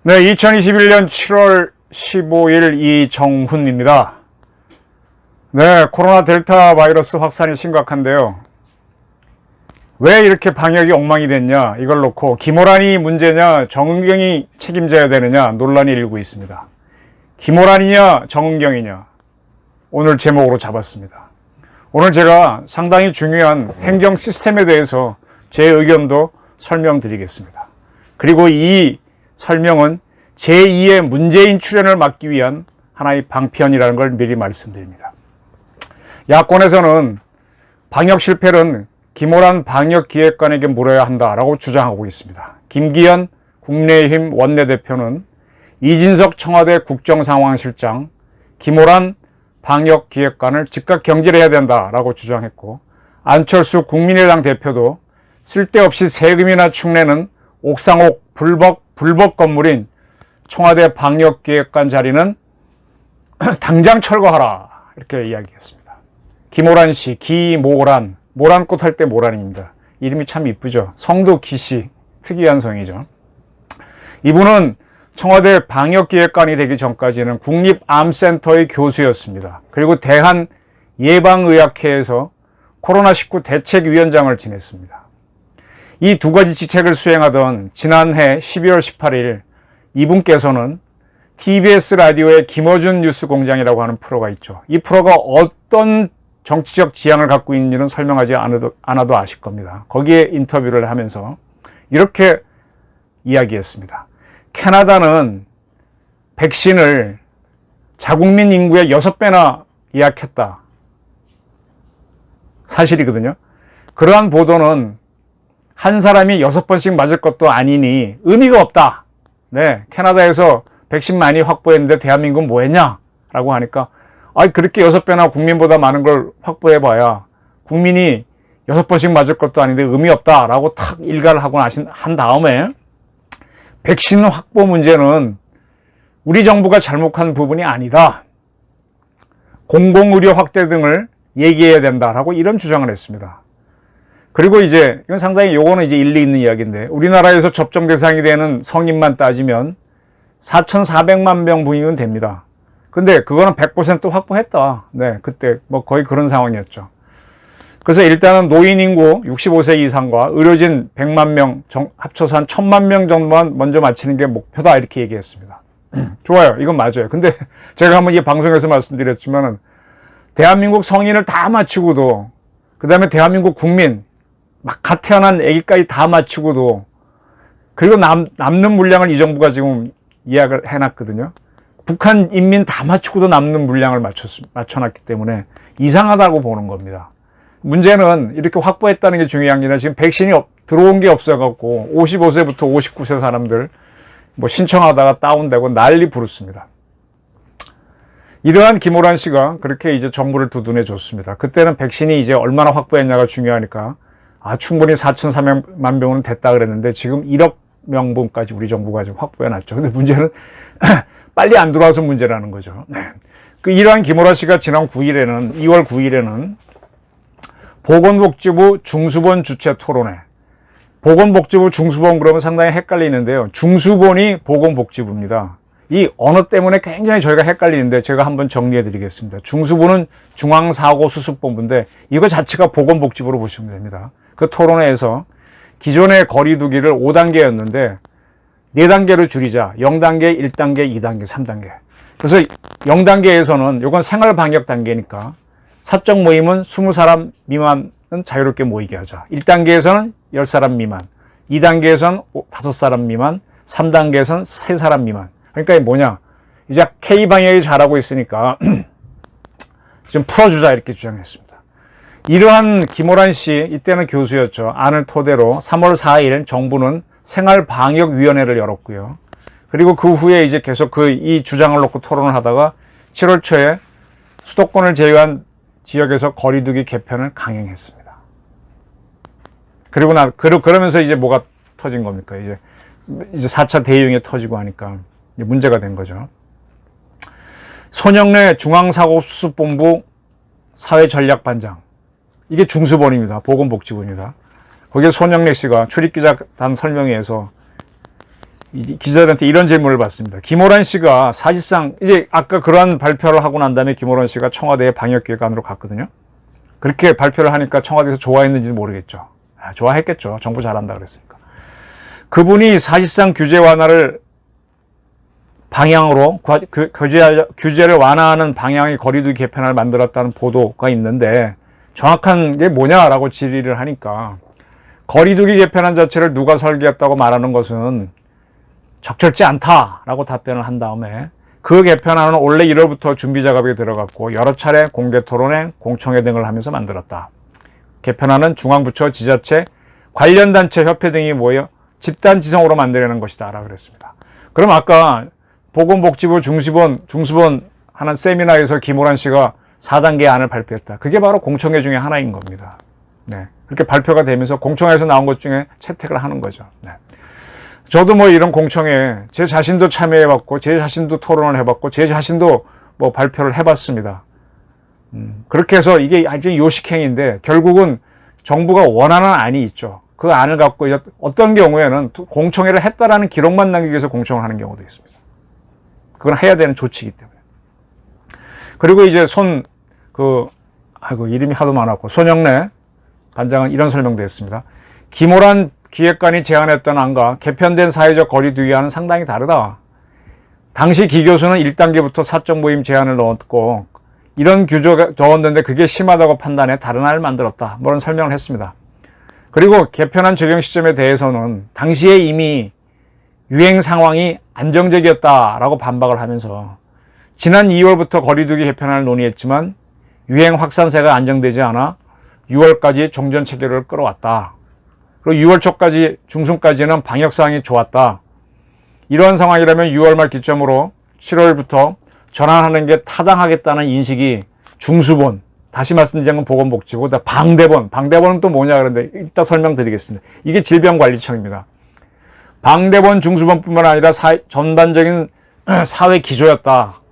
네, 2021년 7월 15일 이정훈입니다. 네, 코로나 델타 바이러스 확산이 심각한데요. 왜 이렇게 방역이 엉망이 됐냐, 이걸 놓고 김호란이 문제냐 정은경이 책임져야 되느냐 논란이 일고 있습니다. 김호란이냐 정은경이냐, 오늘 제목으로 잡았습니다. 오늘 제가 상당히 중요한 행정 시스템에 대해서 제 의견도 설명드리겠습니다. 그리고 이 설명은 제2의 문재인 출연을 막기 위한 하나의 방편이라는 걸 미리 말씀드립니다. 야권에서는 방역 실패는 김호란 방역기획관에게 물어야 한다라고 주장하고 있습니다. 김기현 국민의힘 원내대표는 이진석 청와대 국정상황실장, 김호란 방역기획관을 즉각 경질해야 된다라고 주장했고, 안철수 국민의당 대표도 쓸데없이 세금이나 축내는 옥상옥 불법 건물인 청와대 방역기획관 자리는 당장 철거하라, 이렇게 이야기했습니다. 김호란 씨, 기모란, 모란꽃 할 때 모란입니다. 이름이 참 이쁘죠. 성도 기씨, 특이한 성이죠. 이분은 청와대 방역기획관이 되기 전까지는 국립암센터의 교수였습니다. 그리고 대한예방의학회에서 코로나19 대책위원장을 지냈습니다. 이 두 가지 직책을 수행하던 지난해 12월 18일 이분께서는 TBS 라디오의 김어준 뉴스공장이라고 하는 프로가 있죠. 이 프로가 어떤 정치적 지향을 갖고 있는지는 설명하지 않아도 아실 겁니다. 거기에 인터뷰를 하면서 이렇게 이야기했습니다. 캐나다는 백신을 자국민 인구의 6배나 예약했다. 사실이거든요. 그러한 보도는 한 사람이 6번씩 맞을 것도 아니니 의미가 없다. 네, 캐나다에서 백신 많이 확보했는데 대한민국은 뭐 했냐? 라고 하니까, 그렇게 6배나 국민보다 많은 걸 확보해봐야 국민이 6번씩 맞을 것도 아닌데 의미 없다. 라고 탁 일갈을 하고 한 다음에, 백신 확보 문제는 우리 정부가 잘못한 부분이 아니다. 공공의료 확대 등을 얘기해야 된다라고 이런 주장을 했습니다. 그리고 이제 이건 상당히 요거는 이제 일리 있는 이야기인데, 우리나라에서 접종 대상이 되는 성인만 따지면 4,400만 명분이면 됩니다. 근데 그거는 100% 확보했다. 네, 그때 뭐 거의 그런 상황이었죠. 그래서 일단은 노인 인구 65세 이상과 의료진 100만 명 합쳐서 한 1,000만 명 정도만 먼저 맞히는 게 목표다, 이렇게 얘기했습니다. 좋아요. 이건 맞아요. 근데 제가 한번 이 방송에서 말씀드렸지만은 대한민국 성인을 다 맞추고도, 그 다음에 대한민국 국민 막 갓 태어난 아기까지 다 맞추고도, 그리고 남는 물량을 이 정부가 지금 예약을 해놨거든요. 북한 인민 다 맞추고도 남는 물량을 맞춰놨기 때문에 이상하다고 보는 겁니다. 문제는 이렇게 확보했다는 게 중요한 게 아니라 지금 백신이 들어온 게 없어갖고 55세부터 59세 사람들 뭐 신청하다가 다운되고 난리 부르습니다. 이러한 김호란 씨가 그렇게 이제 정부를 두둔해 줬습니다. 그때는 백신이 이제 얼마나 확보했냐가 중요하니까 충분히 4,400만 병은 됐다 그랬는데 지금 1억 명분까지 우리 정부가 지금 확보해 놨죠. 근데 문제는 빨리 안 들어와서 문제라는 거죠. 네. 이러한 김호란 씨가 지난 2월 9일에는 보건복지부 중수본 주최 토론회. 보건복지부 중수본 그러면 상당히 헷갈리는데요. 중수본이 보건복지부입니다. 이 언어 때문에 굉장히 저희가 헷갈리는데 제가 한번 정리해 드리겠습니다. 중수본은 중앙사고수습본부인데 이거 자체가 보건복지부로 보시면 됩니다. 그 토론회에서 기존의 거리두기를 5단계였는데 4단계로 줄이자. 0단계, 1단계, 2단계, 3단계. 그래서 0단계에서는 이건 생활방역 단계니까 사적 모임은 20사람 미만은 자유롭게 모이게 하자. 1단계에서는 10사람 미만, 2단계에서는 5사람 미만, 3단계에서는 3사람 미만. 그러니까 뭐냐, 이제 K방역이 잘하고 있으니까 좀 풀어주자, 이렇게 주장했습니다. 이러한 김호란 씨, 이때는 교수였죠. 안을 토대로 3월 4일 정부는 생활방역위원회를 열었고요. 그리고 그 후에 이제 계속 이 주장을 놓고 토론을 하다가 7월 초에 수도권을 제외한 지역에서 거리두기 개편을 강행했습니다. 그러면서 이제 뭐가 터진 겁니까? 이제 4차 대유행이 터지고 하니까 이제 문제가 된 거죠. 손영래 중앙사고수습본부 사회전략반장. 이게 중수본입니다. 보건복지부입니다. 거기에 손영래 씨가 출입기자단 설명회에서 기자들한테 이런 질문을 받습니다. 김호란 씨가 사실상 이제 아까 그러한 발표를 하고 난 다음에 김호란 씨가 청와대 방역기획관으로 갔거든요. 그렇게 발표를 하니까 청와대에서 좋아했는지는 모르겠죠. 좋아했겠죠. 정부 잘한다 그랬으니까. 그분이 사실상 규제 완화를 방향으로 규제를 완화하는 방향의 거리두기 개편안을 만들었다는 보도가 있는데 정확한 게 뭐냐라고 질의를 하니까 거리두기 개편안 자체를 누가 설계했다고 말하는 것은 적절치 않다라고 답변을 한 다음에 그 개편안은 원래 1월부터 준비 작업에 들어갔고 여러 차례 공개 토론회, 공청회 등을 하면서 만들었다. 개편안은 중앙부처, 지자체, 관련 단체, 협회 등이 모여 집단 지성으로 만들어내는 것이다 라고 그랬습니다. 그럼 아까 보건복지부 중수본 하는 세미나에서 김호란 씨가 4단계 안을 발표했다. 그게 바로 공청회 중에 하나인 겁니다. 네. 그렇게 발표가 되면서 공청회에서 나온 것 중에 채택을 하는 거죠. 네. 저도 뭐 이런 공청회 제 자신도 참여해봤고 제 자신도 토론을 해봤고 제 자신도 뭐 발표를 해봤습니다. 그렇게 해서 이게 아주 요식행위인데 결국은 정부가 원하는 안이 있죠. 그 안을 갖고 어떤 경우에는 공청회를 했다라는 기록만 남기기 위해서 공청을 하는 경우도 있습니다. 그건 해야 되는 조치이기 때문에. 그리고 이제 이름이 하도 많았고 손영래 반장은 이런 설명도 했습니다. 김호란 기획관이 제안했던 안과 개편된 사회적 거리두기와는 상당히 다르다. 당시 기교수는 1단계부터 사적 모임 제한을 넣었고 이런 규조가 넣었는데 그게 심하다고 판단해 다른 안을 만들었다. 그런 설명을 했습니다. 그리고 개편안 적용 시점에 대해서는 당시에 이미 유행 상황이 안정적이었다라고 반박을 하면서 지난 2월부터 거리두기 개편안을 논의했지만 유행 확산세가 안정되지 않아 6월까지 종전 체계를 끌어왔다. 그리고 6월 초까지 중순까지는 방역 상황이 좋았다. 이러한 상황이라면 6월 말 기점으로 7월부터 전환하는 게 타당하겠다는 인식이 중수본, 다시 말씀드리면 보건복지부, 방대본은 또 뭐냐 그런데 이따 설명드리겠습니다. 이게 질병관리청입니다. 방대본 중수본뿐만 아니라 전반적인 사회 기조였다.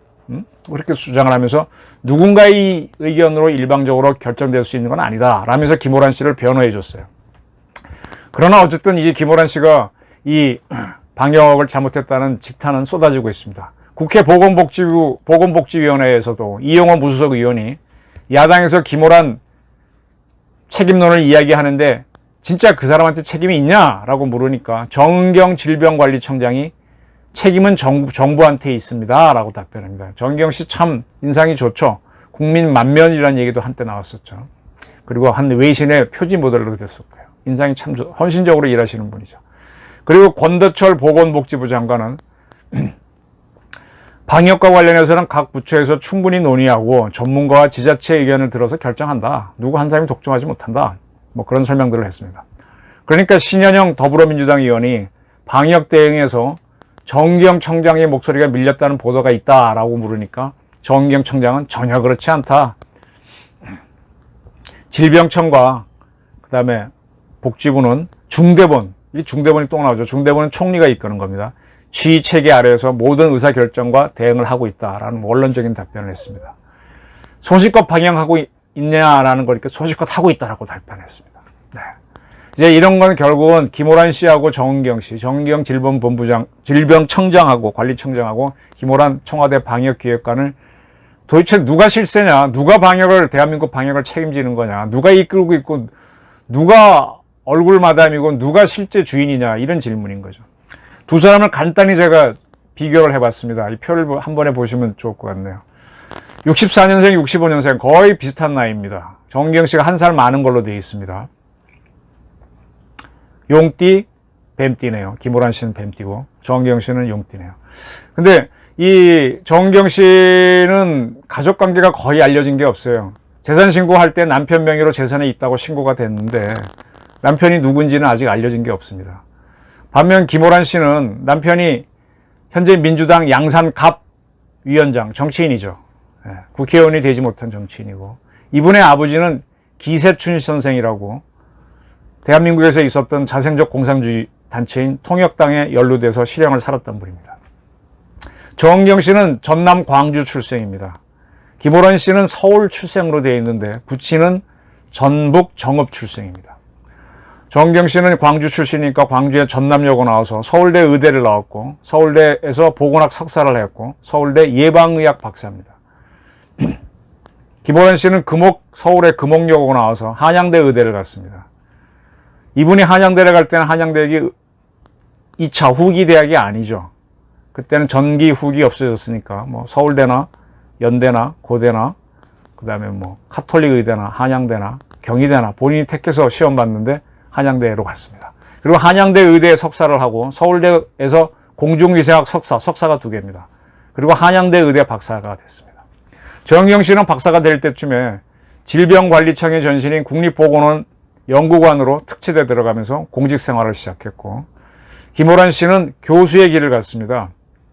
그렇게 주장을 하면서 누군가의 의견으로 일방적으로 결정될 수 있는 건 아니다 라면서 김호란 씨를 변호해 줬어요. 그러나 어쨌든 이제 김호란 씨가 이 방역을 잘못했다는 직탄은 쏟아지고 있습니다. 국회 보건복지위원회에서도 이용호 무수석 의원이 야당에서 김호란 책임론을 이야기하는데 진짜 그 사람한테 책임이 있냐라고 물으니까 정은경 질병관리청장이 책임은 정부한테 있습니다 라고 답변합니다. 정은경 씨 참 인상이 좋죠. 국민 만면이라는 얘기도 한때 나왔었죠. 그리고 한 외신의 표지 모델로 됐을 거예요. 인상이 참 헌신적으로 일하시는 분이죠. 그리고 권도철 보건복지부 장관은 방역과 관련해서는 각 부처에서 충분히 논의하고 전문가와 지자체 의견을 들어서 결정한다. 누구 한 사람이 독점하지 못한다. 뭐 그런 설명들을 했습니다. 그러니까 신현영 더불어민주당 의원이 방역 대응에서 정은경 청장의 목소리가 밀렸다는 보도가 있다라고 물으니까 정은경 청장은 전혀 그렇지 않다. 질병청과 그다음에 복지부는 중대본, 이 중대본이 또 나오죠. 중대본은 총리가 이끄는 겁니다. 지휘 체계 아래에서 모든 의사결정과 대응을 하고 있다라는 원론적인 답변을 했습니다. 소식껏 방향하고 있냐라는 거니까 소식껏 하고 있다라고 답변했습니다. 네. 이제 이런 건 결국은 김호란 씨하고 정은경 씨, 정은경 질병청장하고 관리청장하고 김호란 청와대 방역기획관을 도대체 누가 실세냐, 누가 대한민국 방역을 책임지는 거냐, 누가 이끌고 있고 누가 얼굴 마담이고 누가 실제 주인이냐 이런 질문인 거죠. 두 사람을 간단히 제가 비교를 해봤습니다. 이 표를 한 번에 보시면 좋을 것 같네요. 64년생, 65년생 거의 비슷한 나이입니다. 정은경 씨가 한 살 많은 걸로 되어 있습니다. 용띠, 뱀띠네요. 김호란 씨는 뱀띠고 정은경 씨는 용띠네요. 근데 이 정은경 씨는 가족관계가 거의 알려진 게 없어요. 재산 신고할 때 남편 명의로 재산이 있다고 신고가 됐는데 남편이 누군지는 아직 알려진 게 없습니다. 반면 김호란 씨는 남편이 현재 민주당 양산갑 위원장, 정치인이죠. 국회의원이 되지 못한 정치인이고 이분의 아버지는 기세춘 선생이라고 대한민국에서 있었던 자생적 공산주의 단체인 통역당에 연루돼서 실형을 살았던 분입니다. 정은경 씨는 전남 광주 출생입니다. 김호란 씨는 서울 출생으로 되어 있는데 부친은 전북 정읍 출생입니다. 정은경 씨는 광주 출신이니까 광주에 전남여고 나와서 서울대 의대를 나왔고 서울대에서 보건학 석사를 했고 서울대 예방의학 박사입니다. 김호란 씨는 서울의 금옥여고 나와서 한양대 의대를 갔습니다. 이분이 한양대를 갈 때는 한양대학이 2차 후기 대학이 아니죠. 그때는 전기 후기 없어졌으니까 뭐 서울대나 연대나 고대나 그다음에 뭐 카톨릭 의대나 한양대나 경희대나 본인이 택해서 시험 봤는데 한양대로 갔습니다. 그리고 한양대 의대 석사를 하고 서울대에서 공중위생학 석사가 2개입니다. 그리고 한양대 의대 박사가 됐습니다. 정은경 씨는 박사가 될 때쯤에 질병관리청의 전신인 국립보건원 연구관으로 특채대 들어가면서 공직 생활을 시작했고 김호란 씨는 교수의 길을 갔습니다.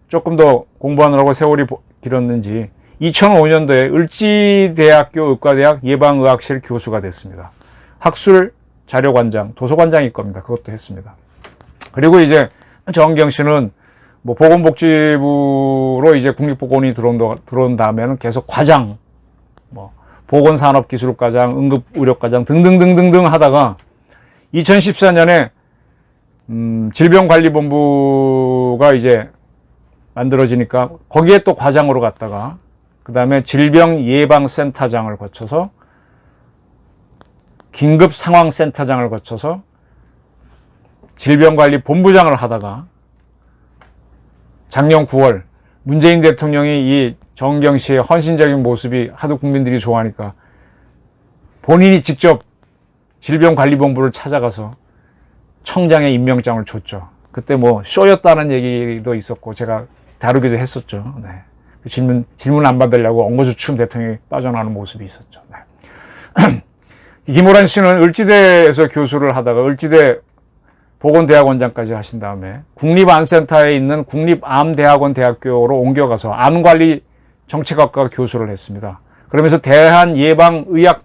조금 더 공부하느라고 세월이 길었는지 2005년도에 을지대학교 의과대학 예방의학실 교수가 됐습니다. 학술 자료관장, 도서관장일 겁니다. 그것도 했습니다. 그리고 이제 정은경 씨는 뭐 보건복지부로 이제 국립보건이 들어온 다음에는 계속 과장, 뭐 보건산업기술과장, 응급의료과장 등등등등등 하다가 2014년에 질병관리본부가 이제 만들어지니까 거기에 또 과장으로 갔다가 그 다음에 질병예방센터장을 거쳐서 긴급상황센터장을 거쳐서 질병관리본부장을 하다가 작년 9월 문재인 대통령이 이 정은경 씨의 헌신적인 모습이 하도 국민들이 좋아하니까 본인이 직접 질병관리본부를 찾아가서 청장의 임명장을 줬죠. 그때 뭐 쇼였다는 얘기도 있었고 제가 다루기도 했었죠. 네. 그 질문 안 받으려고 엉거주춤 대통령이 빠져나가는 모습이 있었죠. 네. 김호란 씨는 을지대에서 교수를 하다가 을지대 보건대학원장까지 하신 다음에 국립암센터에 있는 국립암대학원대학교로 옮겨가서 암관리 정책학과 교수를 했습니다. 그러면서 대한예방의학회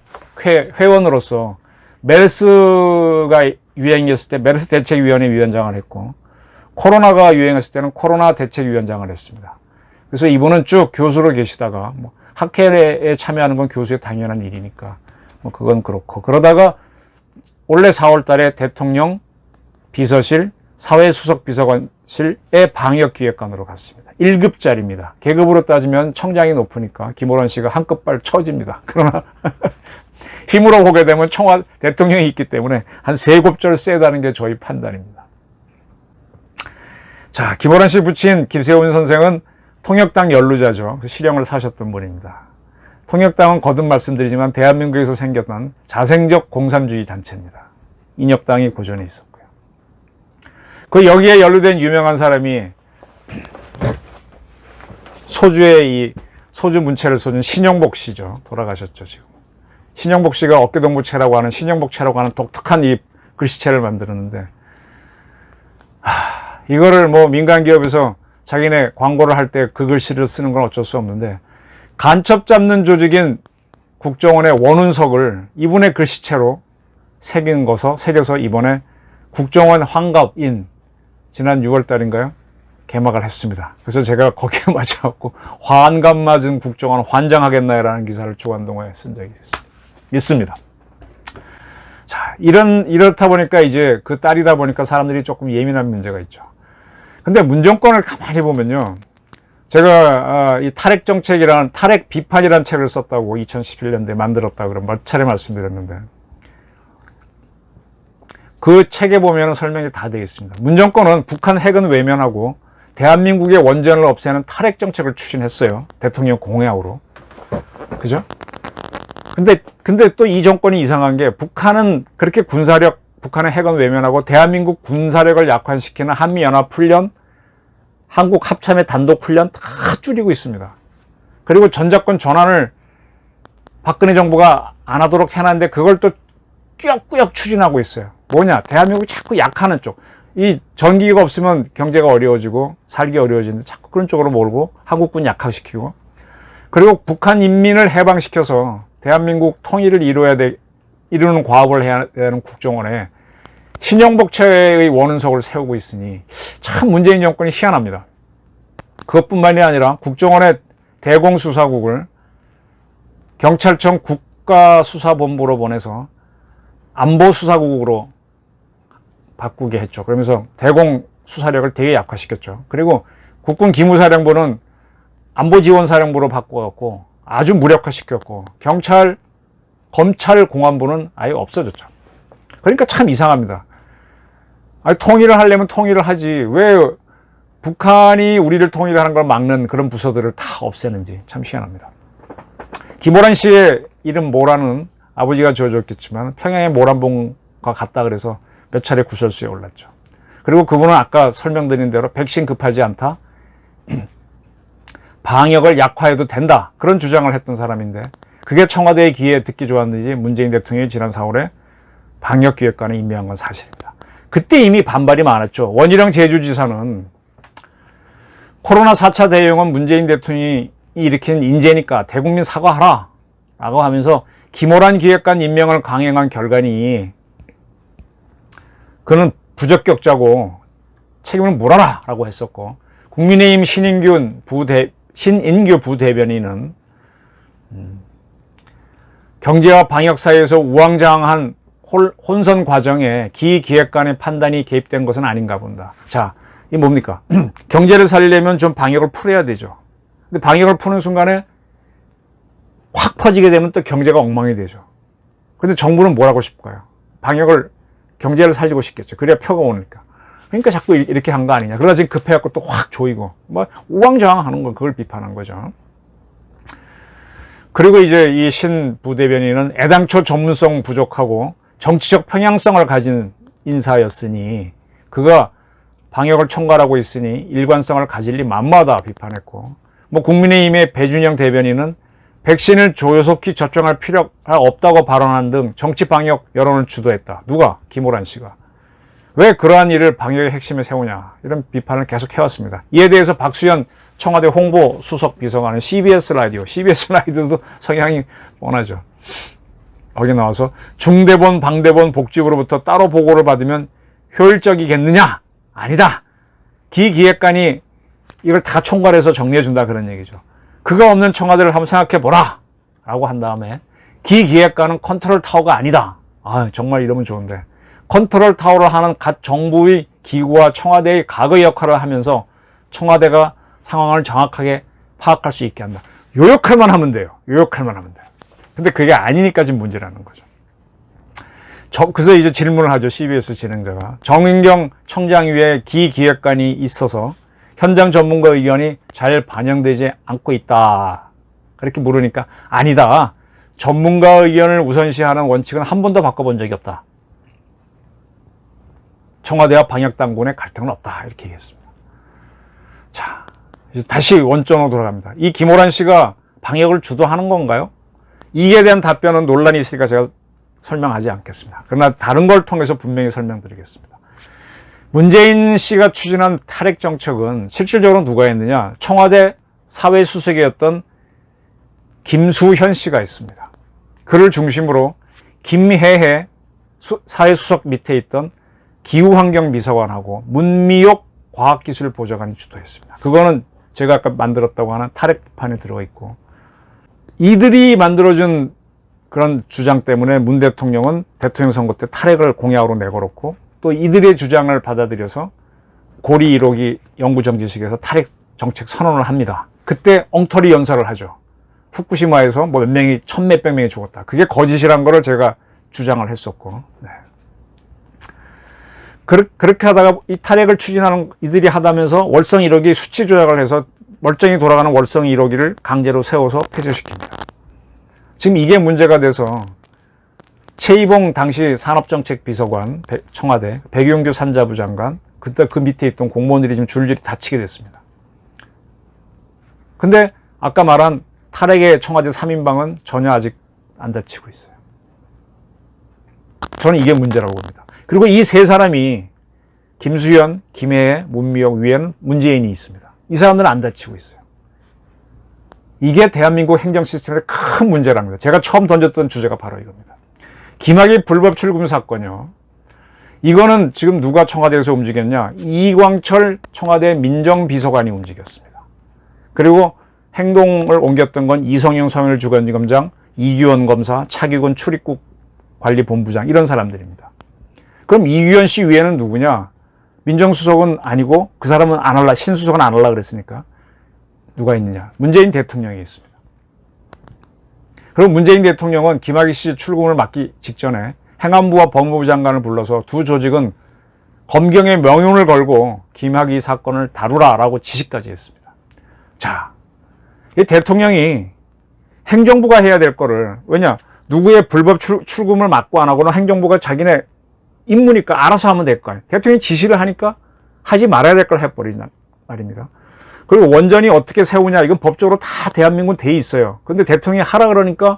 회원으로서 메르스가 유행했을 때 메르스 대책위원회 위원장을 했고 코로나가 유행했을 때는 코로나 대책위원장을 했습니다. 그래서 이분은 쭉 교수로 계시다가 뭐 학회에 참여하는 건 교수의 당연한 일이니까 뭐 그건 그렇고 그러다가 올해 4월 달에 대통령 비서실 사회수석비서관실의 방역기획관으로 갔습니다. 1급짜리입니다. 계급으로 따지면 청장이 높으니까 김호란 씨가 한 급발 처집니다. 그러나 힘으로 보게 되면 대통령이 있기 때문에 한 3곱절 세다는 게 저희 판단입니다. 자, 김호란 씨 부친 김세훈 선생은 통역당 연루자죠. 실형을 사셨던 분입니다. 통역당은 거듭 말씀드리지만 대한민국에서 생겼던 자생적 공산주의 단체입니다. 인혁당이 고전에 있었고요. 그 여기에 연루된 유명한 사람이 소주의 소주 문체를 써준 신영복 씨죠. 돌아가셨죠, 지금. 신영복 씨가 어깨동무체라고 하는 신영복체라고 하는 독특한 이 글씨체를 만들었는데 이거를 뭐 민간 기업에서 자기네 광고를 할 때 그 글씨를 쓰는 건 어쩔 수 없는데 간첩 잡는 조직인 국정원의 원운석을 이분의 글씨체로 새겨서 이번에 국정원 환갑인 지난 6월 달인가요? 개막을 했습니다. 그래서 제가 거기에 맞춰갖고 환갑 맞은 국정원 환장하겠나요라는 기사를 주간동호에 쓴 적이 있습니다. 자, 이렇다 보니까 이제 그 딸이다 보니까 사람들이 조금 예민한 문제가 있죠. 근데 문정권을 가만히 보면요. 제가 이 탈핵 비판이라는 책을 썼다고 2011년도에 만들었다고 그럼 몇 차례 말씀드렸는데 그 책에 보면 설명이 다 되어 있습니다. 문정권은 북한 핵은 외면하고 대한민국의 원전을 없애는 탈핵 정책을 추진했어요. 대통령 공약으로. 그죠? 근데 또 이 정권이 이상한 게 북한은 그렇게 북한의 핵은 외면하고 대한민국 군사력을 약화시키는 한미연합훈련, 한국 합참의 단독훈련 다 줄이고 있습니다. 그리고 전작권 전환을 박근혜 정부가 안 하도록 해놨는데 그걸 또 꾸역꾸역 추진하고 있어요. 뭐냐? 대한민국이 자꾸 약하는 쪽. 이 전기가 없으면 경제가 어려워지고 살기 어려워지는데 자꾸 그런 쪽으로 몰고 한국군 약화시키고 그리고 북한 인민을 해방시켜서 대한민국 통일을 이루는 과업을 해야 되는 국정원에 신영복체의 원운석을 세우고 있으니 참 문재인 정권이 희한합니다. 그것뿐만이 아니라 국정원의 대공수사국을 경찰청 국가수사본부로 보내서 안보수사국으로 바꾸게 했죠. 그러면서 대공수사력을 되게 약화시켰죠. 그리고 국군기무사령부는 안보지원사령부로 바꿔갖고 아주 무력화시켰고, 경찰, 검찰, 공안부는 아예 없어졌죠. 그러니까 참 이상합니다. 아니, 통일을 하려면 통일을 하지, 왜 북한이 우리를 통일하는 걸 막는 그런 부서들을 다 없애는지 참 희한합니다. 김호란 씨의 이름 모란은 아버지가 지어줬겠지만 평양의 모란봉과 같다 그래서 몇 차례 구설수에 올랐죠. 그리고 그분은 아까 설명드린 대로 백신 급하지 않다, 방역을 약화해도 된다, 그런 주장을 했던 사람인데, 그게 청와대의 귀에 듣기 좋았는지 문재인 대통령이 지난 4월에 방역기획관을 임명한 건 사실입니다. 그때 이미 반발이 많았죠. 원희룡 제주지사는 코로나 4차 대응은 문재인 대통령이 일으킨 인재니까 대국민 사과하라 라고 하면서 김호란 기획관 임명을 강행한 결과니 그는 부적격자고 책임을 물어라 라고 했었고, 국민의힘 신인규 부대변인은 경제와 방역 사이에서 우왕좌왕한 혼선 과정에 기 기획관의 판단이 개입된 것은 아닌가 본다. 자, 이게 뭡니까? 경제를 살리려면 좀 방역을 풀어야 되죠. 근데 방역을 푸는 순간에 확 퍼지게 되면 또 경제가 엉망이 되죠. 근데 정부는 뭘 하고 싶을까요? 방역을, 경제를 살리고 싶겠죠. 그래야 표가 오니까. 그러니까 자꾸 이렇게 한 거 아니냐. 그러다 지금 급해갖고 또 확 조이고, 뭐, 우왕좌왕 하는 건 그걸 비판한 거죠. 그리고 이제 이 신 부대변인은 애당초 전문성 부족하고 정치적 평양성을 가진 인사였으니 그가 방역을 총괄하고 있으니 일관성을 가질 리 만무하다 비판했고, 뭐 국민의힘의 배준영 대변인은 백신을 조속히 접종할 필요가 없다고 발언한 등 정치 방역 여론을 주도했다. 누가? 김호란 씨가. 왜 그러한 일을 방역의 핵심에 세우냐, 이런 비판을 계속 해왔습니다. 이에 대해서 박수현 청와대 홍보 수석 비서관은 CBS 라디오도 성향이 뻔하죠. 거기 나와서 중대본, 방대본, 복지부로부터 따로 보고를 받으면 효율적이겠느냐? 아니다. 기획관이 이걸 다 총괄해서 정리해준다, 그런 얘기죠. 그가 없는 청와대를 한번 생각해보라 라고 한 다음에 기획관은 컨트롤 타워가 아니다. 아, 정말 이러면 좋은데. 컨트롤 타워를 하는 각 정부의 기구와 청와대의 과거 역할을 하면서 청와대가 상황을 정확하게 파악할 수 있게 한다. 요 역할만 하면 돼요. 근데 그게 아니니까 지금 문제라는 거죠. 그래서 이제 질문을 하죠. CBS 진행자가. 정인경 청장 위에 기획관이 있어서 현장 전문가 의견이 잘 반영되지 않고 있다. 그렇게 물으니까 아니다. 전문가 의견을 우선시하는 원칙은 한 번도 바꿔본 적이 없다. 청와대와 방역당국의 갈등은 없다. 이렇게 얘기했습니다. 자, 이제 다시 원점으로 돌아갑니다. 이 김호란 씨가 방역을 주도하는 건가요? 이에 대한 답변은 논란이 있으니까 제가 설명하지 않겠습니다. 그러나 다른 걸 통해서 분명히 설명드리겠습니다. 문재인 씨가 추진한 탈핵 정책은 실질적으로 누가 했느냐? 청와대 사회수석이었던 김수현 씨가 있습니다. 그를 중심으로 김혜혜 사회수석 밑에 있던 기후환경비서관하고 문미옥 과학기술보좌관이 주도했습니다. 그거는 제가 아까 만들었다고 하는 탈핵판에 들어가 있고, 이들이 만들어준 그런 주장 때문에 문 대통령은 대통령 선거 때 탈핵을 공약으로 내걸었고, 또 이들의 주장을 받아들여서 고리 1호기 영구정지식에서 탈핵 정책 선언을 합니다. 그때 엉터리 연설을 하죠. 후쿠시마에서 뭐 몇 명이, 몇백 명이 죽었다. 그게 거짓이란 거를 제가 주장을 했었고, 네. 그렇게 하다가 이 탈핵을 추진하는 이들이 하다면서 월성 1호기 수치 조작을 해서 멀쩡히 돌아가는 월성 1호기를 강제로 세워서 폐쇄시킵니다. 지금 이게 문제가 돼서 최이봉 당시 산업정책비서관, 청와대, 백용규 산자부 장관, 그때 그 밑에 있던 공무원들이 지금 줄줄이 다치게 됐습니다. 근데 아까 말한 탈핵의 청와대 3인방은 전혀 아직 안 다치고 있어요. 저는 이게 문제라고 봅니다. 그리고 이 세 사람이, 김수현, 김혜혜, 문미옥 위에는 문재인이 있습니다. 이 사람들은 안 다치고 있어요. 이게 대한민국 행정 시스템의 큰 문제랍니다. 제가 처음 던졌던 주제가 바로 이겁니다. 김학의 불법 출금 사건이요. 이거는 지금 누가 청와대에서 움직였냐? 이광철 청와대 민정비서관이 움직였습니다. 그리고 행동을 옮겼던 건 이성영 서울중앙지검장, 이규원 검사, 차기근 출입국 관리본부장 이런 사람들입니다. 그럼 이규원 씨 위에는 누구냐? 민정수석은 아니고 그 사람은 안 할라, 신수석은 안 할라 그랬으니까 누가 있느냐? 문재인 대통령이 있습니다. 그리고 문재인 대통령은 김학의 씨 출궁을 막기 직전에 행안부와 법무부 장관을 불러서 두 조직은 검경의 명운을 걸고 김학의 사건을 다루라라고 지시까지 했습니다. 자, 이 대통령이 행정부가 해야 될 거를, 왜냐, 누구의 불법 출금을 막고 안 하고는 행정부가 자기네 임무니까 알아서 하면 될 거 아니에요. 대통령이 지시를 하니까 하지 말아야 될 걸 해버리단 말입니다. 그리고 원전이 어떻게 세우냐, 이건 법적으로 다 대한민국은 돼 있어요. 근데 대통령이 하라 그러니까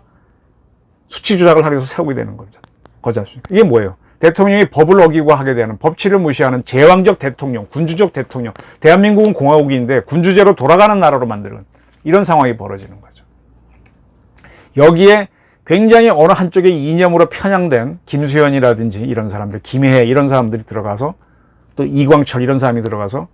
수치 조작을 하기 위해서 세우게 되는 거죠. 거지 않습니까? 이게 뭐예요? 대통령이 법을 어기고 하게 되는, 법치를 무시하는 제왕적 대통령, 군주적 대통령. 대한민국은 공화국인데 군주제로 돌아가는 나라로 만드는 이런 상황이 벌어지는 거죠. 여기에 굉장히 어느 한쪽의 이념으로 편향된 김수현이라든지 이런 사람들, 김혜혜 이런 사람들이 들어가서, 또 이광철 이런 사람이 들어가서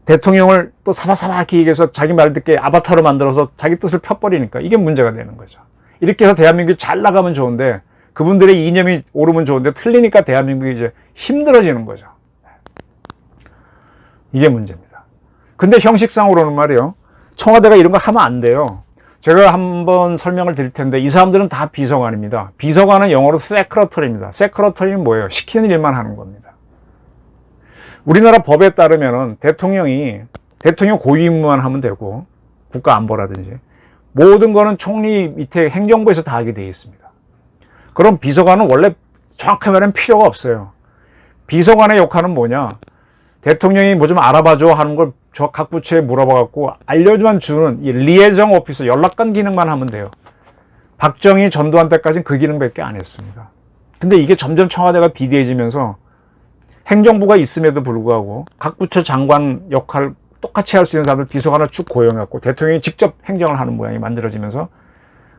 대통령을 또 사바사바하게 얘기해서 자기 말 듣게 아바타로 만들어서 자기 뜻을 펴버리니까 이게 문제가 되는 거죠. 이렇게 해서 대한민국이 잘 나가면 좋은데, 그분들의 이념이 오르면 좋은데 틀리니까 대한민국이 이제 힘들어지는 거죠. 이게 문제입니다. 근데 형식상으로는 말이에요, 청와대가 이런 거 하면 안 돼요. 제가 한번 설명을 드릴 텐데, 이 사람들은 다 비서관입니다. 비서관은 영어로 세크러터리입니다. 세크러터리는 뭐예요? 시키는 일만 하는 겁니다. 우리나라 법에 따르면은 대통령 고위 임무만 하면 되고, 국가안보라든지 모든 거는 총리 밑에 행정부에서 다 하게 되어 있습니다. 그럼 비서관은 원래 정확하게 말하면 필요가 없어요. 비서관의 역할은 뭐냐? 대통령이 뭐 좀 알아봐줘 하는 걸 각 부처에 물어봐갖고 알려주면 주는 이 리에정 오피서, 연락관 기능만 하면 돼요. 박정희, 전두환 때까지는 그 기능밖에 안 했습니다. 근데 이게 점점 청와대가 비대해지면서 행정부가 있음에도 불구하고 각 부처 장관 역할 똑같이 할 수 있는 사람들 비서관을 쭉 고용해갖고 대통령이 직접 행정을 하는 모양이 만들어지면서,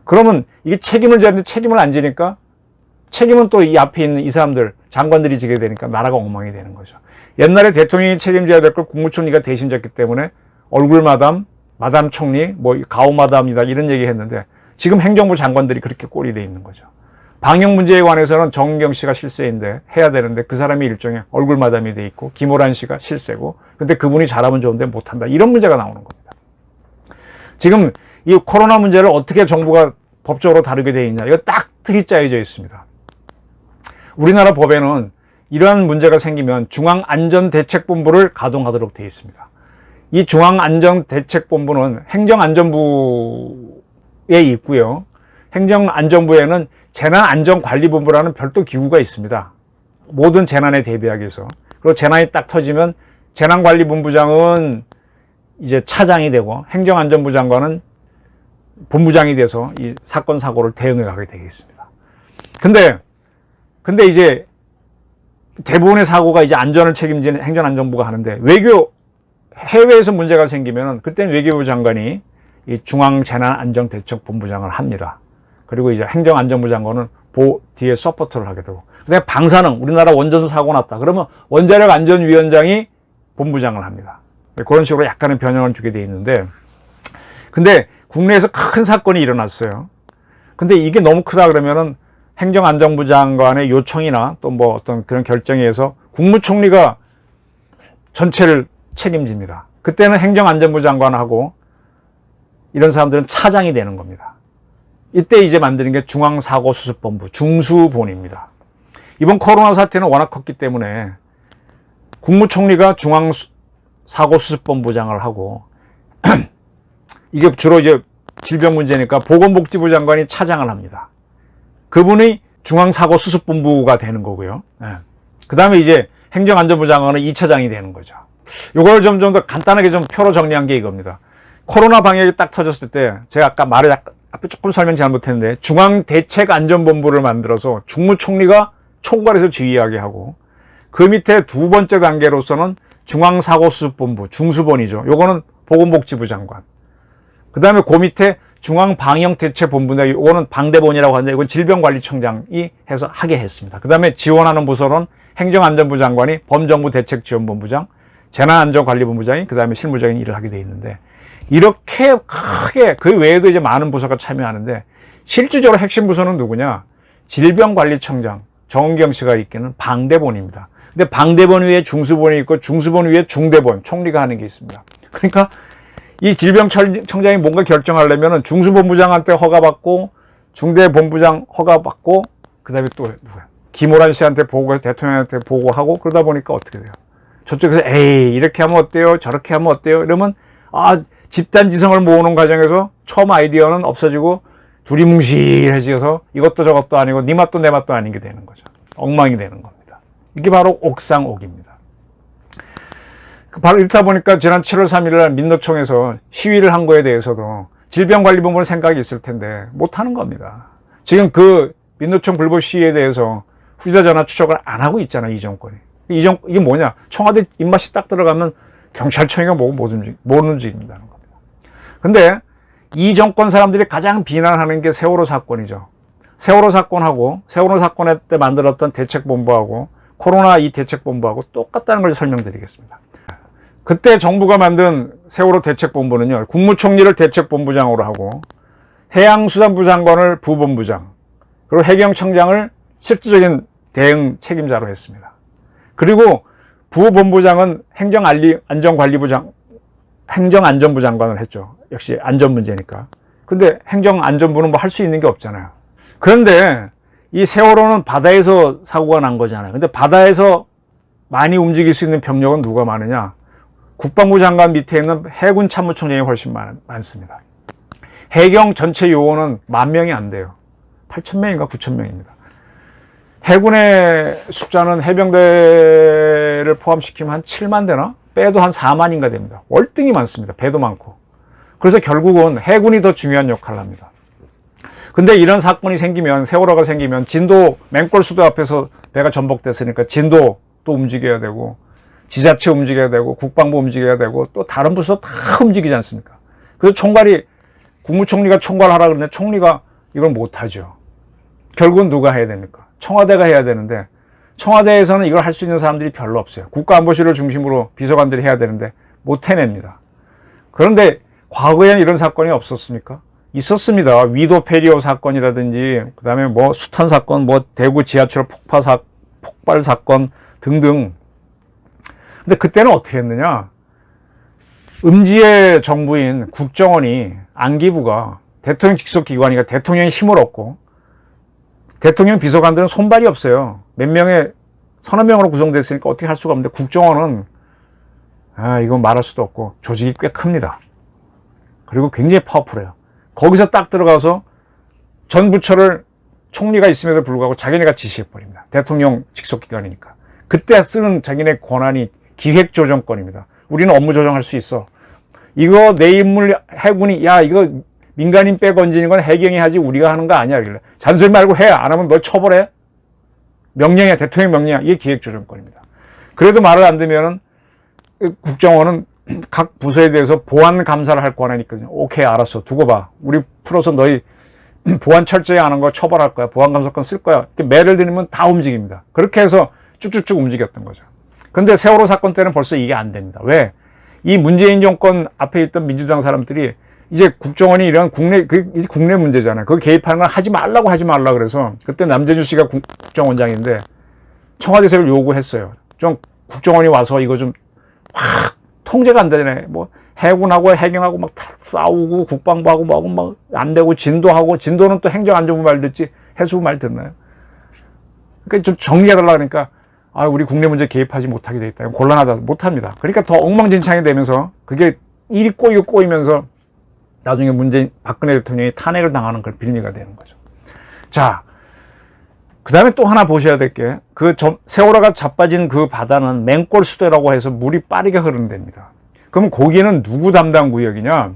그러면 이게 책임을 져야 되는데 책임을 안 지니까 책임은 또 이 앞에 있는 이 사람들, 장관들이 지게 되니까 나라가 엉망이 되는 거죠. 옛날에 대통령이 책임져야 될 걸 국무총리가 대신 졌기 때문에 얼굴 마담, 마담 총리, 뭐 가오 마담이다 이런 얘기 했는데, 지금 행정부 장관들이 그렇게 꼴이 돼 있는 거죠. 방역 문제에 관해서는 정은경 씨가 실세인데 해야 되는데 그 사람이 일종의 얼굴 마담이 돼 있고, 김호란 씨가 실세고, 근데 그분이 잘하면 좋은데 못한다, 이런 문제가 나오는 겁니다. 지금 이 코로나 문제를 어떻게 정부가 법적으로 다루게 돼 있냐, 이거 딱 틀이 짜여져 있습니다. 우리나라 법에는 이러한 문제가 생기면 중앙안전대책본부를 가동하도록 되어 있습니다. 이 중앙안전대책본부는 행정안전부에 있고요. 행정안전부에는 재난안전관리본부라는 별도 기구가 있습니다. 모든 재난에 대비하기 위해서. 그리고 재난이 딱 터지면 재난관리본부장은 이제 차장이 되고, 행정안전부 장관은 본부장이 돼서 이 사건 사고를 대응해 가게 되겠습니다. 근데 이제 대부분의 사고가 이제 안전을 책임지는 행정안전부가 하는데, 해외에서 문제가 생기면 그때는 외교부 장관이 이 중앙재난안전대책본부장을 합니다. 그리고 이제 행정안전부 장관은 뒤에 서포트를 하게 되고, 그다음에 방사능, 우리나라 원전수 사고 났다 그러면 원자력안전위원장이 본부장을 합니다. 그런 식으로 약간의 변형을 주게 돼 있는데, 근데 국내에서 큰 사건이 일어났어요. 근데 이게 너무 크다 그러면은 행정안전부 장관의 요청이나 또 뭐 어떤 그런 결정에 의해서 국무총리가 전체를 책임집니다. 그때는 행정안전부 장관하고 이런 사람들은 차장이 되는 겁니다. 이때 이제 만드는 게 중앙사고수습본부, 중수본입니다. 이번 코로나 사태는 워낙 컸기 때문에 국무총리가 중앙사고수습본부장을 하고, 이게 주로 이제 질병 문제니까 보건복지부 장관이 차장을 합니다. 그분이 중앙사고수습본부가 되는 거고요. 그 다음에 이제 행정안전부 장관은 2차장이 되는 거죠. 이걸 좀 더 간단하게 좀 표로 정리한 게 이겁니다. 코로나 방역이 딱 터졌을 때, 제가 아까 앞에 조금 설명 잘못했는데, 중앙대책안전본부를 만들어서 국무총리가 총괄해서 지휘하게 하고, 그 밑에 두 번째 단계로서는 중앙사고수습본부, 중수본이죠. 요거는 보건복지부 장관. 그 다음에 그 밑에 중앙방역대책본부인데, 이거는 방대본이라고 하는데, 이건 질병관리청장이 해서 하게 했습니다. 그 다음에 지원하는 부서는 행정안전부 장관이 범정부대책지원본부장, 재난안전관리본부장이 그 다음에 실무적인 일을 하게 돼 있는데, 이렇게 크게 그 외에도 이제 많은 부서가 참여하는데 실질적으로 핵심 부서는 누구냐? 질병관리청장 정은경 씨가 있기는 방대본입니다. 근데 방대본 위에 중수본이 있고 중수본 위에 중대본 총리가 하는 게 있습니다. 그러니까 이 질병청장이 뭔가 결정하려면 중수본부장한테 허가받고 중대본부장 허가받고 그다음에 또 누구야? 김호란 씨한테 보고 대통령한테 보고하고 그러다 보니까 어떻게 돼요? 저쪽에서 에이 이렇게 하면 어때요? 저렇게 하면 어때요? 이러면 집단지성을 모으는 과정에서 처음 아이디어는 없어지고 둘이 뭉실해져서 이것도 저것도 아니고 네 맛도 내 맛도 아닌 게 되는 거죠. 엉망이 되는 겁니다. 이게 바로 옥상옥입니다. 바로 이렇다 보니까 지난 7월 3일 날 민노총에서 시위를 한 거에 대해서도 질병관리본부는 생각이 있을 텐데 못하는 겁니다. 지금 그 민노총 불법 시위에 대해서 휴대전화 추적을 안 하고 있잖아요. 이 정권이. 이게 뭐냐? 청와대 입맛이 딱 들어가면 경찰청이가 뭐고 못 움직인다는 겁니다. 근데 이 정권 사람들이 가장 비난하는 게 세월호 사건이죠. 세월호 사건하고 세월호 사건에 때 만들었던 대책본부하고 코로나 이 대책본부하고 똑같다는 걸 설명드리겠습니다. 그때 정부가 만든 세월호 대책본부는요. 국무총리를 대책본부장으로 하고 해양수산부 장관을 부본부장 그리고 해경청장을 실질적인 대응 책임자로 했습니다. 그리고 부본부장은 행정안전부 장관을 했죠. 역시 안전 문제니까. 근데 행정안전부는 뭐 할 수 있는 게 없잖아요. 그런데 이 세월호는 바다에서 사고가 난 거잖아요. 근데 바다에서 많이 움직일 수 있는 병력은 누가 많으냐? 국방부 장관 밑에 있는 해군 참모총장이 훨씬 많습니다. 해경 전체 요원은 10,000명이 안 돼요. 8,000명인가 9,000명입니다. 해군의 숫자는 해병대를 포함시키면 한 7만 되나? 빼도 한 4만인가 됩니다. 월등히 많습니다. 배도 많고. 그래서 결국은 해군이 더 중요한 역할을 합니다. 근데 이런 사건이 생기면, 세월호가 생기면 진도 맹골수도 앞에서 배가 전복됐으니까 진도 또 움직여야 되고 지자체 움직여야 되고 국방부 움직여야 되고 또 다른 부서 다 움직이지 않습니까? 그래서 총괄이 국무총리가 총괄하라 그러는데 총리가 이걸 못하죠. 결국은 누가 해야 됩니까? 청와대가 해야 되는데 청와대에서는 이걸 할 수 있는 사람들이 별로 없어요. 국가안보실을 중심으로 비서관들이 해야 되는데 못 해냅니다. 그런데 과거에는 이런 사건이 없었습니까? 있었습니다. 위도 페리오 사건이라든지 그다음에 뭐 수탄 사건, 뭐 대구 지하철 폭발 사건 등등. 근데 그때는 어떻게 했느냐? 음지의 정부인 국정원이 안기부가 대통령 직속 기관이니까 대통령이 힘을 얻고 대통령 비서관들은 손발이 없어요. 몇 명의 서너 명으로 구성됐으니까 어떻게 할 수가 없는데 국정원은 이건 말할 수도 없고 조직이 꽤 큽니다. 그리고 굉장히 파워풀해요. 거기서 딱 들어가서 전 부처를 총리가 있음에도 불구하고 자기네가 지시해버립니다. 대통령 직속기관이니까. 그때 쓰는 자기네 권한이 기획조정권입니다. 우리는 업무 조정할 수 있어. 이거 내 인물 해군이 이거 민간인 빼건지는 건 해경이 하지 우리가 하는 거 아니야. 이러길래. 잔소리 말고 해. 안 하면 너 처벌해. 명령이야. 대통령 명령이야. 이게 기획조정권입니다. 그래도 말을 안 듣면은 국정원은 각 부서에 대해서 보안 감사를 할 권한이 있거든요. 오케이, 알았어. 두고 봐. 우리 풀어서 너희 보안 철저히 안 한 거 처벌할 거야. 보안 감사권 쓸 거야. 매를 들이면 다 움직입니다. 그렇게 해서 쭉쭉쭉 움직였던 거죠. 근데 세월호 사건 때는 벌써 이게 안 됩니다. 왜? 이 문재인 정권 앞에 있던 민주당 사람들이 이제 국정원이 이런 국내 문제잖아요. 거기 개입하는 건 하지 말라고 그래서 그때 남재준 씨가 국정원장인데 청와대에서 요구했어요. 좀 국정원이 와서 이거 좀 확 통제가 안 되네. 뭐 해군하고 해경하고 막 싸우고 국방부하고 뭐하고 막 안 되고 진도는 또 행정안전부 말 듣지 해수부 말 듣나요? 그러니까 좀 정리해달라 그러니까 우리 국내 문제 개입하지 못하게 돼 있다. 곤란하다. 못합니다. 그러니까 더 엉망진창이 되면서 그게 일이 꼬이면서 나중에 박근혜 대통령이 탄핵을 당하는 걸 빌미가 되는 거죠. 자, 그 다음에 또 하나 보셔야 될 게 세월호가 자빠진 그 바다는 맹골 수도라고 해서 물이 빠르게 흐르는 데입니다. 그럼 거기는 누구 담당 구역이냐?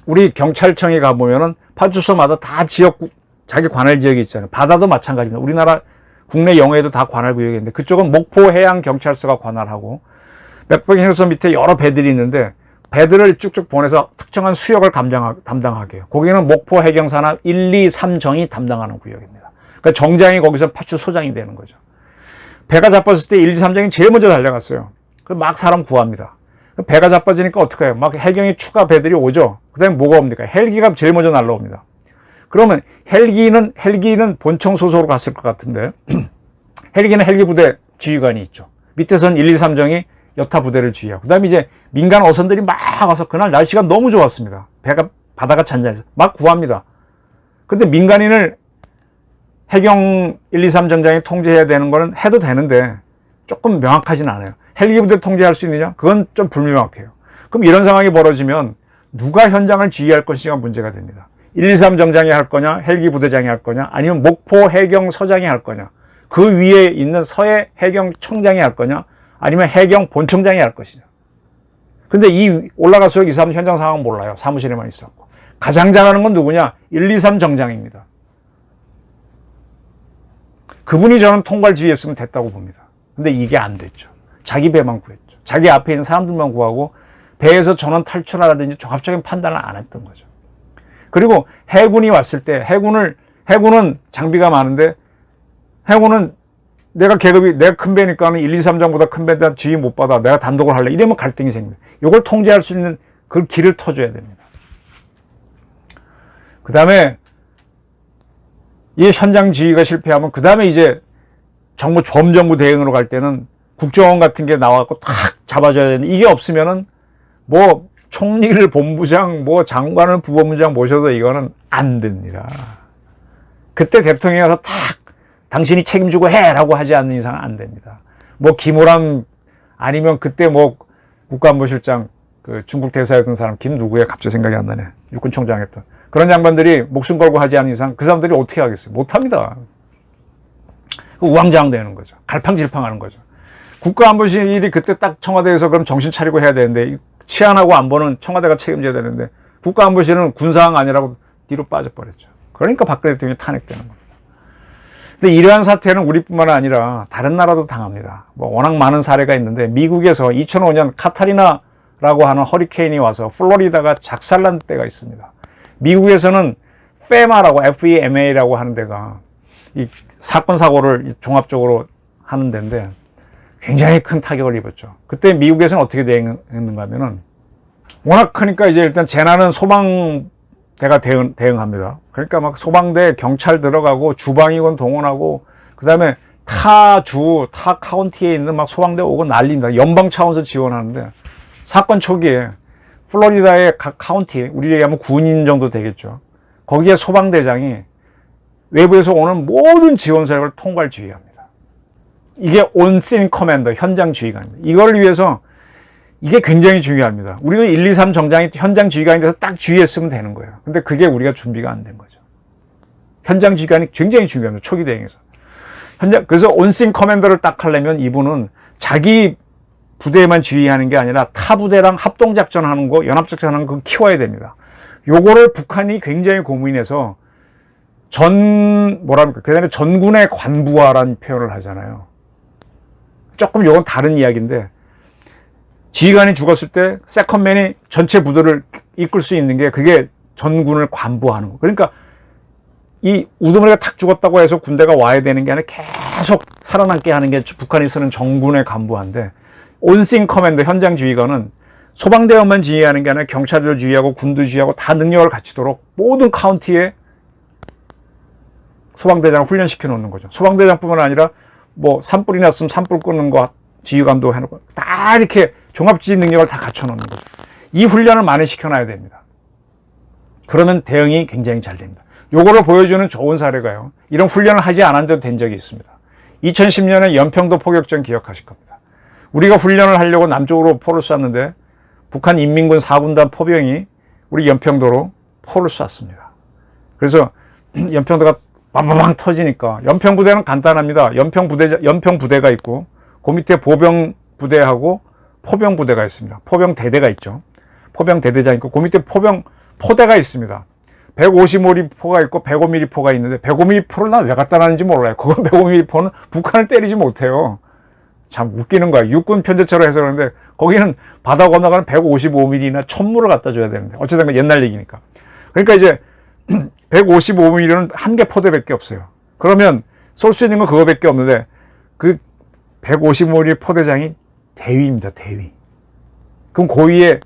우리 경찰청에 가보면은 파출소마다 다 자기 관할 지역이 있잖아요. 바다도 마찬가지입니다. 우리나라 국내 영해도 다 관할 구역인데 그쪽은 목포해양경찰서가 관할하고 맥북해서 밑에 여러 배들이 있는데 배들을 쭉쭉 보내서 특정한 수역을 담당하게 해요. 거기는 목포해경사나 1, 2, 3정이 담당하는 구역입니다. 그러니까 정장이 거기서 파출소장이 되는 거죠. 배가 잡혔을 때 1, 2, 3정이 제일 먼저 달려갔어요. 막 사람 구합니다. 배가 자빠지니까 어떡해요? 막 해경이 추가 배들이 오죠. 그 다음에 뭐가 옵니까? 헬기가 제일 먼저 날라옵니다. 그러면 헬기는 본청 소속으로 갔을 것 같은데 헬기는 헬기 부대 지휘관이 있죠. 밑에서는 1, 2, 3정이 여타 부대를 지휘하고, 그 다음에 이제 민간 어선들이 막 와서, 그날 날씨가 너무 좋았습니다. 바다가 잔잔해서 막 구합니다. 근데 민간인을 해경 1, 2, 3정장이 통제해야 되는 거는 해도 되는데 조금 명확하진 않아요. 헬기 부대를 통제할 수 있느냐? 그건 좀 불명확해요. 그럼 이런 상황이 벌어지면 누가 현장을 지휘할 것이냐가 문제가 됩니다. 1, 2, 3정장이 할 거냐, 헬기 부대장이 할 거냐, 아니면 목포 해경 서장이 할 거냐, 그 위에 있는 서해 해경 청장이 할 거냐, 아니면 해경 본청장이 할 것이냐. 근데 이 올라갈수록 이 사람 현장 상황은 몰라요. 사무실에만 있었고. 가장 잘하는 건 누구냐? 1, 2, 3정장입니다. 그분이 저는 통과를 지휘했으면 됐다고 봅니다. 근데 이게 안 됐죠. 자기 배만 구했죠. 자기 앞에 있는 사람들만 구하고 배에서 전원 탈출하라든지 종합적인 판단을 안 했던 거죠. 그리고 해군이 왔을 때 해군은 장비가 많은데 해군은 내가 큰 배니까는 1, 2, 3장보다 큰 배한테 지휘 못 받아. 내가 단독을 할래. 이러면 갈등이 생깁니다. 이걸 통제할 수 있는 그 길을 터줘야 됩니다. 그 다음에 이 현장 지휘가 실패하면 그 다음에 이제 범정부 대응으로 갈 때는 국정원 같은 게 나와갖고 탁 잡아줘야 되는데 이게 없으면은 뭐 총리를 본부장, 뭐 장관을 부법무장 모셔도 이거는 안 됩니다. 그때 대통령이 와서 탁 당신이 책임지고 해라고 하지 않는 이상 안 됩니다. 뭐 김호람 아니면 그때 뭐 국가안보실장 그 중국 대사였던 사람 누구야 갑자기 생각이 안 나네. 육군총장 했던 그런 양반들이 목숨 걸고 하지 않는 이상 그 사람들이 어떻게 하겠어요? 못합니다. 우왕좌왕되는 거죠. 갈팡질팡하는 거죠. 국가안보실이 그때 딱 청와대에서 그럼 정신 차리고 해야 되는데 치안하고 안보는 청와대가 책임져야 되는데 국가안보실은 군사항 아니라고 뒤로 빠져버렸죠. 그러니까 박근혜 대통령이 탄핵되는 겁니다. 근데 이러한 사태는 우리뿐만 아니라 다른 나라도 당합니다. 뭐 워낙 많은 사례가 있는데 미국에서 2005년 카타리나라고 하는 허리케인이 와서 플로리다가 작살난 때가 있습니다. 미국에서는 FEMA라고 FEMA라고 하는 데가 이 사건 사고를 종합적으로 하는 데인데 굉장히 큰 타격을 입었죠. 그때 미국에서는 어떻게 대응했는가 하면은 워낙 크니까 이제 일단 재난은 소방대가 대응합니다. 그러니까 막 소방대 경찰 들어가고 주방위원 동원하고 그 다음에 타 카운티에 있는 막 소방대 오고 난립니다. 연방 차원에서 지원하는데 사건 초기에 플로리다의 각 카운티, 우리 얘기하면 군인 정도 되겠죠. 거기에 소방대장이 외부에서 오는 모든 지원 세력을 통괄 지휘합니다. 이게 온씬 커맨더, 현장 지휘관입니다. 이걸 위해서 이게 굉장히 중요합니다. 우리도 1, 2, 3 정장이 현장 지휘관이 돼서 딱 지휘했으면 되는 거예요. 근데 그게 우리가 준비가 안 된 거죠. 현장 지휘관이 굉장히 중요합니다. 초기 대응에서. 그래서 온씬 커맨더를 딱 하려면 이분은 자기 부대에만 지휘하는 게 아니라 타 부대랑 합동작전하는 거, 연합작전하는 거 키워야 됩니다. 요거를 북한이 굉장히 고민해서 그 다음에 전군의 관부화라는 표현을 하잖아요. 조금 요건 다른 이야기인데 지휘관이 죽었을 때 세컨맨이 전체 부대를 이끌 수 있는 게 그게 전군을 관부하는 거. 그러니까 이 우두머리가 탁 죽었다고 해서 군대가 와야 되는 게 아니라 계속 살아남게 하는 게 북한이 쓰는 정군의 관부화인데 온씬 커맨더 현장 지휘관은 소방대원만 지휘하는 게 아니라 경찰도 지휘하고 군도 지휘하고 다 능력을 갖추도록 모든 카운티에 소방대장을 훈련시켜 놓는 거죠. 소방대장뿐만 아니라 뭐 산불이 났으면 산불 끄는 거 지휘관도 해놓고 다 이렇게 종합지휘 능력을 다 갖춰 놓는 거죠. 이 훈련을 많이 시켜놔야 됩니다. 그러면 대응이 굉장히 잘 됩니다. 요거를 보여주는 좋은 사례가요. 이런 훈련을 하지 않았는데도 된 적이 있습니다. 2010년에 연평도 포격전 기억하실 겁니다. 우리가 훈련을 하려고 남쪽으로 포를 쐈는데 북한 인민군 4군단 포병이 우리 연평도로 포를 쐈습니다. 그래서 연평도가 빵빵빵 터지니까 연평부대는 간단합니다. 연평부대가 있고 그 밑에 보병부대하고 포병부대가 있습니다. 포병대대가 있죠. 포병대대장 있고 그 밑에 포대가 있습니다. 150mm 포가 있고 105mm 포가 있는데 105mm 포를 난 왜 갖다 놨는지 몰라요. 그건 105mm 포는 북한을 때리지 못해요. 참 웃기는 거야. 육군 편제처럼 해서 그러는데 거기는 바다 건너가는 155mm나 1000무를 갖다 줘야 되는데 어쨌든 옛날 얘기니까. 그러니까 이제 155mm는 한 개 포대밖에 없어요. 그러면 쏠 수 있는 건 그거밖에 없는데 그 155mm 포대장이 대위입니다. 대위. 그럼 고위에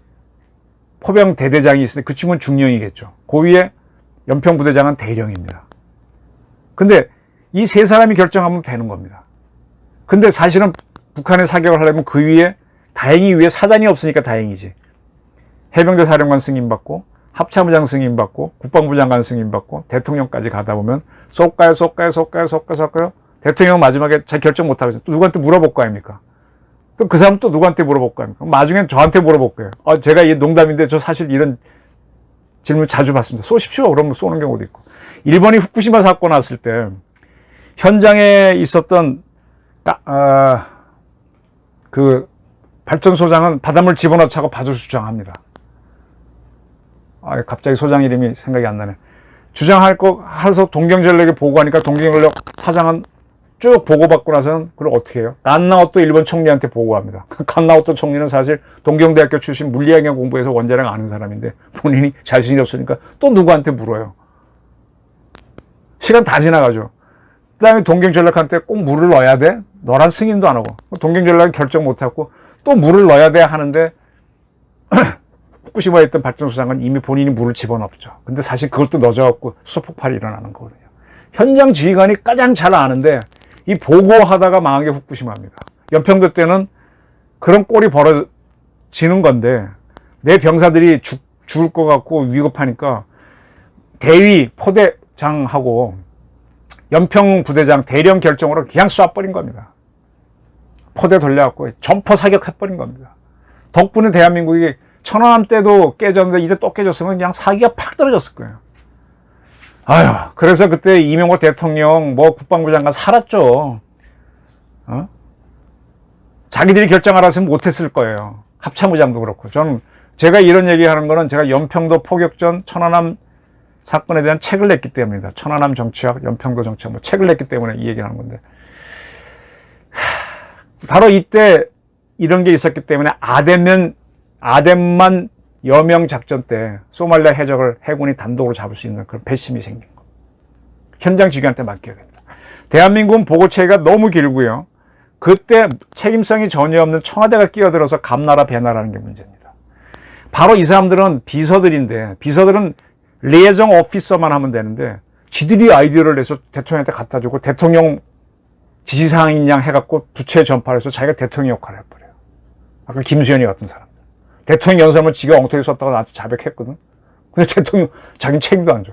포병 대대장이 있으니 그 친구는 중령이겠죠. 고위에 연평 부대장은 대령입니다. 근데 이 세 사람이 결정하면 되는 겁니다. 근데 사실은 북한에 사격을 하려면 그 위에 다행히 위에 사단이 없으니까 다행이지. 해병대 사령관 승인받고 합참의장 승인받고 국방부 장관 승인받고 대통령까지 가다 보면 쏠까요? 대통령 마지막에 잘 결정 못하고 또 누구한테 물어볼 거 아닙니까? 또 그 사람 또 누구한테 물어볼 거 아닙니까? 나중엔 저한테 물어볼 거예요. 제가 이 농담인데 저 사실 이런 질문 자주 받습니다. 쏘십시오. 그러면 쏘는 경우도 있고. 일본이 후쿠시마 사건 났을 때 현장에 있었던 그 발전소장은 바닷물 집어넣자고 봐줘서 주장합니다. 갑자기 소장 이름이 생각이 안 나네. 주장할 거 해서 동경전력에 보고하니까 동경전력 사장은 쭉 보고받고 나서는 그걸 어떻게 해요? 간나오토 일본 총리한테 보고합니다. 간나오토 총리는 사실 동경대학교 출신 물리학연 공부해서 원자력 아는 사람인데 본인이 자신이 없으니까 또 누구한테 물어요. 시간 다 지나가죠. 그 다음에 동경전력한테 꼭 물을 넣어야 돼? 너란 승인도 안 하고 동경전력은 결정 못하고 또 물을 넣어야 돼 하는데 후쿠시마에 있던 발전소장은 이미 본인이 물을 집어넣었죠. 근데 사실 그걸 또 넣어줘갖고 수폭발이 일어나는 거거든요. 현장 지휘관이 가장 잘 아는데 이 보고하다가 망한 게 후쿠시마입니다. 연평도 때는 그런 꼴이 벌어지는 건데 내 병사들이 죽을 것 같고 위급하니까 대위 포대장하고 연평 부대장 대령 결정으로 그냥 쏴버린 겁니다. 포대 돌려갖고 점퍼 사격해버린 겁니다. 덕분에 대한민국이 천안함 때도 깨졌는데 이제 또 깨졌으면 그냥 사기가 팍 떨어졌을 거예요. 그래서 그때 이명박 대통령 국방부 장관 살았죠. 자기들이 결정하라서 못했을 거예요. 합참의장도 그렇고. 제가 이런 얘기하는 거는 제가 연평도 포격전 천안함 사건에 대한 책을 냈기 때문입니다. 천안함 정치학, 연평도 정치학 책을 냈기 때문에 이 얘기를 하는 건데 바로 이때 이런 게 있었기 때문에 아덴만 여명 작전 때 소말리아 해적을 해군이 단독으로 잡을 수 있는 그런 배심이 생긴 거. 현장 지휘관한테 맡겨야 됩니다. 대한민국은 보고체계가 너무 길고요. 그때 책임성이 전혀 없는 청와대가 끼어들어서 감나라 배나라는 게 문제입니다. 바로 이 사람들은 비서들인데 비서들은 리에정 오피서만 하면 되는데 지들이 아이디어를 내서 대통령한테 갖다 주고 대통령 지시사항인 양 해갖고 부채 전파를 해서 자기가 대통령 역할을 해버려요. 아까 김수현이 같은 사람. 대통령 연설문 지가 엉터리 썼다고 나한테 자백했거든. 근데 대통령 자기는 책임도 안 줘.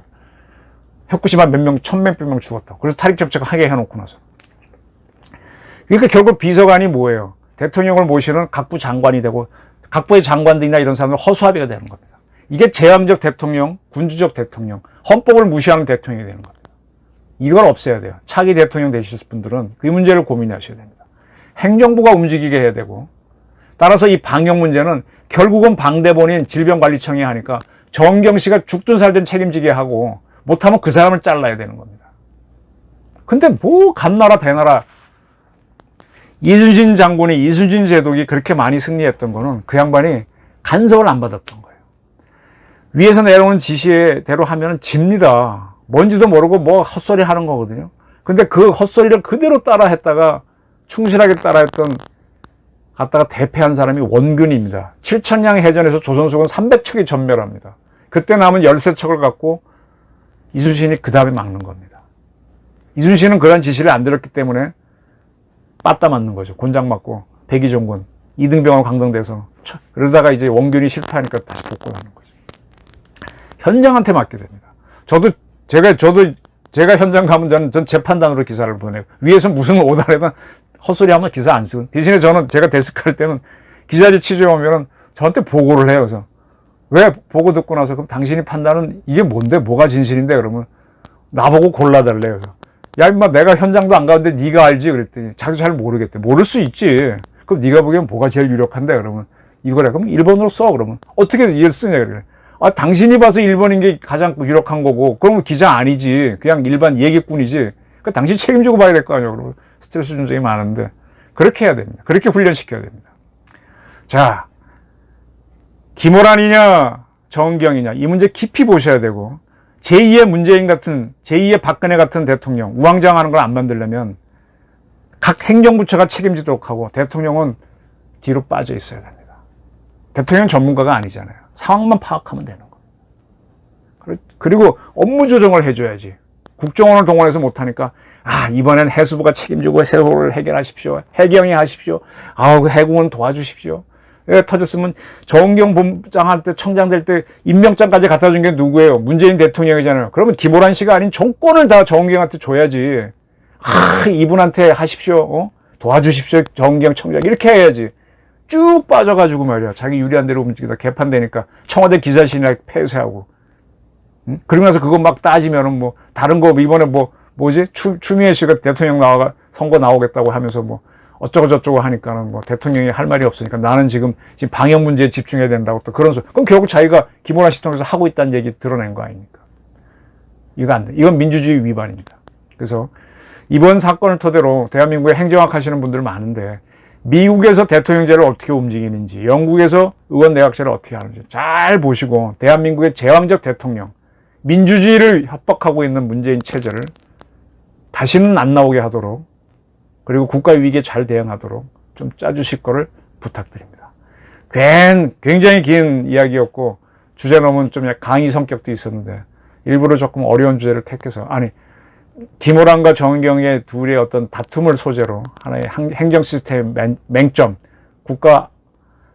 후쿠시마 몇 명, 1,000몇 명 죽었다고. 그래서 탈핵정책 하게 해놓고 나서. 그러니까 결국 비서관이 뭐예요? 대통령을 모시는 각부 장관이 되고 각부의 장관들이나 이런 사람들 허수아비가 되는 겁니다. 이게 제왕적 대통령, 군주적 대통령, 헌법을 무시하는 대통령이 되는 겁니다. 이걸 없애야 돼요. 차기 대통령 되실 분들은 그 문제를 고민하셔야 됩니다. 행정부가 움직이게 해야 되고 따라서 이 방역 문제는 결국은 방대본인 질병관리청이 하니까 정경 씨가 죽든 살든 책임지게 하고 못하면 그 사람을 잘라야 되는 겁니다. 근데 감나라 배나라 이순신 장군이 이순신 제독이 그렇게 많이 승리했던 거는 그 양반이 간섭을 안 받았던 거예요. 위에서 내려오는 지시대로 하면 집니다. 뭔지도 모르고 헛소리 하는 거거든요. 근데 그 헛소리를 그대로 따라 했다가 충실하게 따라 했던 갔다가 대패한 사람이 원근입니다. 7천량 해전에서 조선수군 300척이 전멸합니다. 그때 남은 13척을 갖고 이순신이 그 다음에 막는 겁니다. 이순신은 그런 지시를 안 들었기 때문에 빠따 맞는 거죠. 곤장 맞고 백의종군 이등병원 강등돼서 그러다가 이제 원균이 실패하니까 다시 복권하는 거죠. 현장한테 맡게 됩니다. 제가 현장 가면 전 재판단으로 기사를 보내고 위에서 무슨 오달해도 헛소리 하면 기사 안 쓰고 대신에 제가 데스크 할 때는 기자들 취재 오면은 저한테 보고를 해요. 그래서 왜 보고 듣고 나서 그럼 당신이 판단은 이게 뭔데 뭐가 진실인데 그러면 나보고 골라달래요. 그래서 야 임마 내가 현장도 안 가는데 네가 알지 그랬더니 자기도 잘 모르겠대. 모를 수 있지. 그럼 네가 보기엔 뭐가 제일 유력한데 그러면 이거래. 그럼 1번으로 써. 그러면 어떻게 이걸 쓰냐 그래. 당신이 봐서 1번인 게 가장 유력한 거고 그러면 기자 아니지. 그냥 일반 얘기꾼이지. 그러니까 당신 책임지고 봐야 될 거 아니야. 그러면 스트레스 준적이 많은데 그렇게 해야 됩니다. 그렇게 훈련시켜야 됩니다. 자, 김호란이냐 정경이냐 이 문제 깊이 보셔야 되고 제2의 문재인 같은 제2의 박근혜 같은 대통령 우왕좌왕하는 걸 안 만들려면 각 행정부처가 책임지도록 하고 대통령은 뒤로 빠져 있어야 됩니다. 대통령 전문가가 아니잖아요. 상황만 파악하면 되는 거예요. 그리고 업무 조정을 해줘야지. 국정원을 동원해서 못하니까 이번엔 해수부가 책임지고 세월을 해결하십시오. 해경이 하십시오. 그 해군은 도와주십시오. 터졌으면 정은경 본부장한테 청장 될 때 임명장까지 갖다 준 게 누구예요? 문재인 대통령이잖아요. 그러면 김호란 씨가 아닌 정권을 다 정은경한테 줘야지. 이분한테 하십시오. 도와주십시오. 정은경 청장. 이렇게 해야지. 쭉 빠져가지고 말이야. 자기 유리한 대로 움직이다 개판되니까 청와대 기자실이나 폐쇄하고. 그러고 나서 그거 막 따지면은 뭐 다른 거 이번에 뭐지? 추미애 씨가 대통령 선거 나오겠다고 하면서 뭐 어쩌고 저쩌고 하니까는 뭐 대통령이 할 말이 없으니까 나는 지금 방역 문제에 집중해야 된다고 또 그런 소리. 그럼 결국 자기가 김호란 씨 통해서 하고 있다는 얘기 드러낸 거 아닙니까? 이거 안 돼. 이건 민주주의 위반입니다. 그래서 이번 사건을 토대로 대한민국에 행정학 하시는 분들 많은데 미국에서 대통령제를 어떻게 움직이는지, 영국에서 의원 내각제를 어떻게 하는지 잘 보시고 대한민국의 제왕적 대통령, 민주주의를 협박하고 있는 문재인 체제를 다시는 안 나오게 하도록, 그리고 국가 위기에 잘 대응하도록 좀 짜주실 거를 부탁드립니다. 굉장히 긴 이야기였고 주제 넘은 좀 강의 성격도 있었는데 일부러 조금 어려운 주제를 택해서 김호란과 정은경의 둘의 어떤 다툼을 소재로 하나의 행정 시스템 맹점, 국가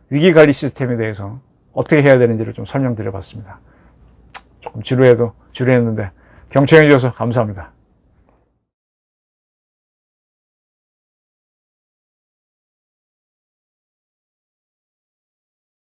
위기관리 시스템에 대해서 어떻게 해야 되는지를 좀 설명드려봤습니다. 조금 지루했는데 경청해 주셔서 감사합니다.